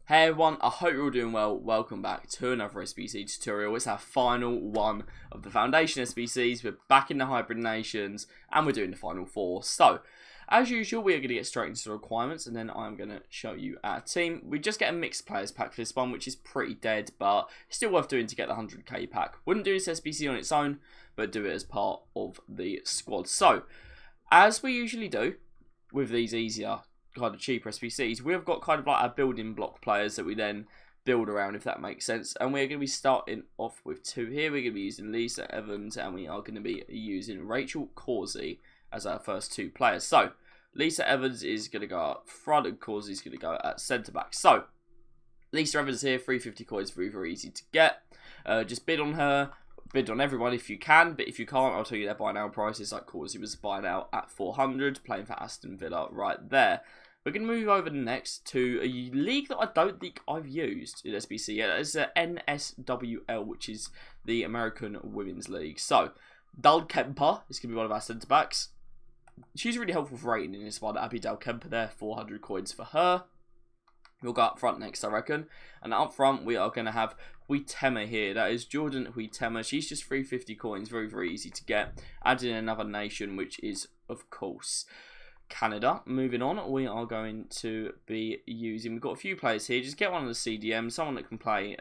Hey everyone, I hope you're all doing well. Welcome back to another SBC tutorial. It's our final one of the Foundation SBCs. We're back in the Hybrid Nations and we're doing the final four. So, as usual, we are going to get straight into the requirements and then I'm going to show you our team. We just get a mixed players pack for this one, which is pretty dead, but it's still worth doing to get the 100k pack. Wouldn't do this SBC on its own, but do it as part of the squad. So, as we usually do with these easier kind of cheaper SBCs, we've got kind of like our building block players that we then build around, if that makes sense. And we're going to be starting off with two here. We're going to be using Lisa Evans and we are going to be using Rachel Causey as our first two players. So Lisa Evans is going to go up front and Causey is going to go at centre back. So Lisa Evans here, 350 coins, very easy to get. Just bid on her. Bid on everyone if you can, but if you can't, I'll tell you their buy now prices. Like Causey was buy now at 400, playing for Aston Villa right there. We're going to move over next to a league that I don't think I've used in SBC yet. It's the NSWL, which is the American Women's League. So, Dal Kemper is going to be one of our centre backs. She's really helpful for rating in this one. Abby Dal Kemper there, 400 coins for her. We'll go up front next, I reckon. And up front, we are going to have Huitema here. That is Jordan Huitema. She's just 350 coins. Very easy to get. Adding another nation, which is, of course, Canada. Moving on, we are going to be using... We've got a few players here. Just get one of the CDM. Someone that can play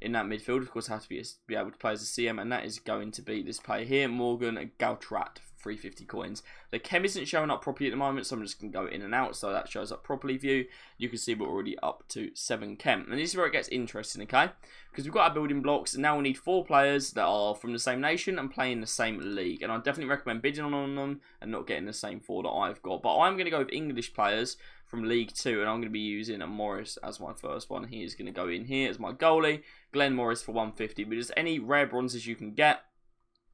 in that midfield. Of course, has to be able to play as a CM. And that is going to be this player here. Morgan Gautrat. 350 coins. The chem isn't showing up properly at the moment, so I'm just going to go in and out so that shows up properly for you. You can see we're already up to 7 chem. And this is where it gets interesting, okay? Because we've got our building blocks, and now we need 4 players that are from the same nation and play in the same league. And I definitely recommend bidding on them and not getting the same 4 that I've got. But I'm going to go with English players from League 2, and I'm going to be using Morris as my first one. He is going to go in here as my goalie. Glenn Morris for 150. But just any rare bronzes you can get,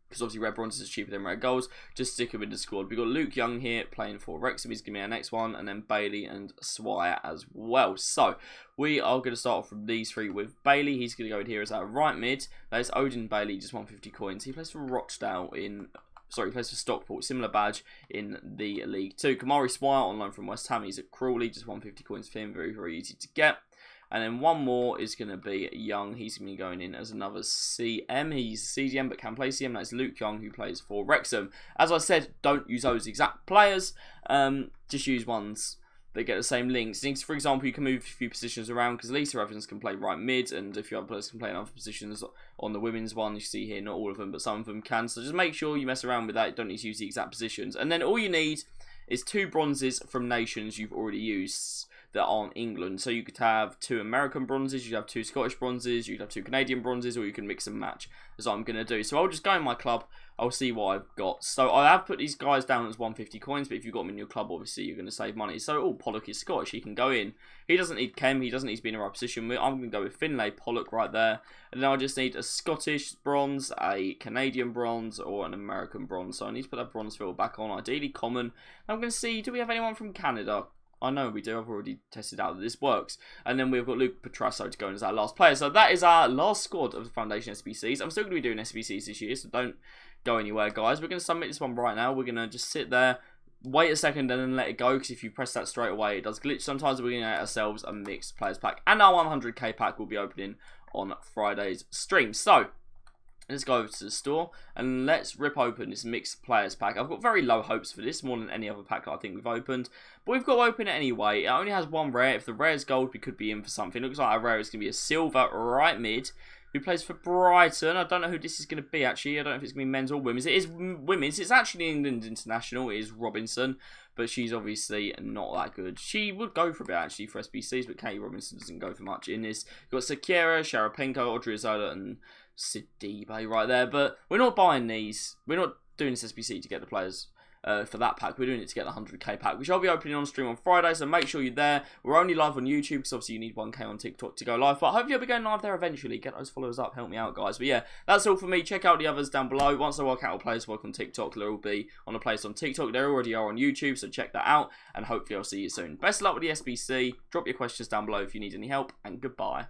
because obviously red bronze is cheaper than red golds, just stick him in the squad. We've got Luke Young here playing for Wrexham. He's going to be our next one. And then Bailey and Swire as well. So we are going to start off from these 3 with Bailey. He's going to go in here as our right mid. That is Odin Bailey, just 150 coins. He plays for Rochdale in... Sorry, he plays for Stockport. Similar badge in the League 2. Kamari Swire on loan from West Ham. He's at Crawley. Just 150 coins for him. Very easy to get. And then one more is going to be Young. He's going to be going in as another CM. He's CDM but can play CM. That's Luke Young, who plays for Wrexham. As I said, don't use those exact players. Just use ones that get the same links. For example, you can move a few positions around because Lisa Evans can play right mid. And if your other players can play in other positions on the women's one, you see here, not all of them, but some of them can. So just make sure you mess around with that. You don't need to use the exact positions. And then all you need is 2 bronzes from nations you've already used that aren't England. So you could have 2 American bronzes, you could have 2 Scottish bronzes, you could have 2 Canadian bronzes, or you can mix and match, as I'm going to do. So I'll just go in my club, I'll see what I've got. So I have put these guys down as 150 coins, but if you've got them in your club, obviously you're going to save money. So, Pollock is Scottish, he can go in. He doesn't need chem, he doesn't need to be in the right position. I'm going to go with Finlay Pollock right there. And then I just need a Scottish bronze, a Canadian bronze, or an American bronze. So I need to put that bronze fill back on, ideally common. I'm going to see, do we have anyone from Canada? I know we do. I've already tested out that this works. And then we've got Luke Petrasso to go in as our last player. So that is our last squad of the Foundation SBCs. I'm still going to be doing SBCs this year, so don't go anywhere, guys. We're going to submit this one right now. We're going to just sit there, wait a second, and then let it go. Because if you press that straight away, it does glitch. Sometimes we're going to get ourselves a mixed players pack. And our 100k pack will be opening on Friday's stream. So let's go over to the store and let's rip open this mixed players pack. I've got very low hopes for this, more than any other pack that I think we've opened. But we've got to open it anyway. It only has 1 rare. If the rare is gold, we could be in for something. It looks like our rare is going to be a silver right mid who plays for Brighton. I don't know who this is going to be, actually. I don't know if it's going to be men's or women's. It is women's. It's actually England International. It is Robinson. But she's obviously not that good. She would go for a bit, actually, for SBCs. But Katie Robinson doesn't go for much in this. You've got Sakira, Sharapenko, Odriozola, and Sidibe right there. But we're not buying these. We're not doing this SBC to get the players for that pack. We're doing it to get the 100k pack, which I'll be opening on stream on Friday, so make sure you're there. We're only live on YouTube, because obviously you need 1k on TikTok to go live, but hopefully I'll be going live there eventually. Get those followers up, help me out, guys. But yeah, that's all for me. Check out the others down below. Once I work out what players work on TikTok, they'll all be on a place on TikTok. They already are on YouTube, so check that out, and hopefully I'll see you soon. Best of luck with the SBC. Drop your questions down below if you need any help, and goodbye.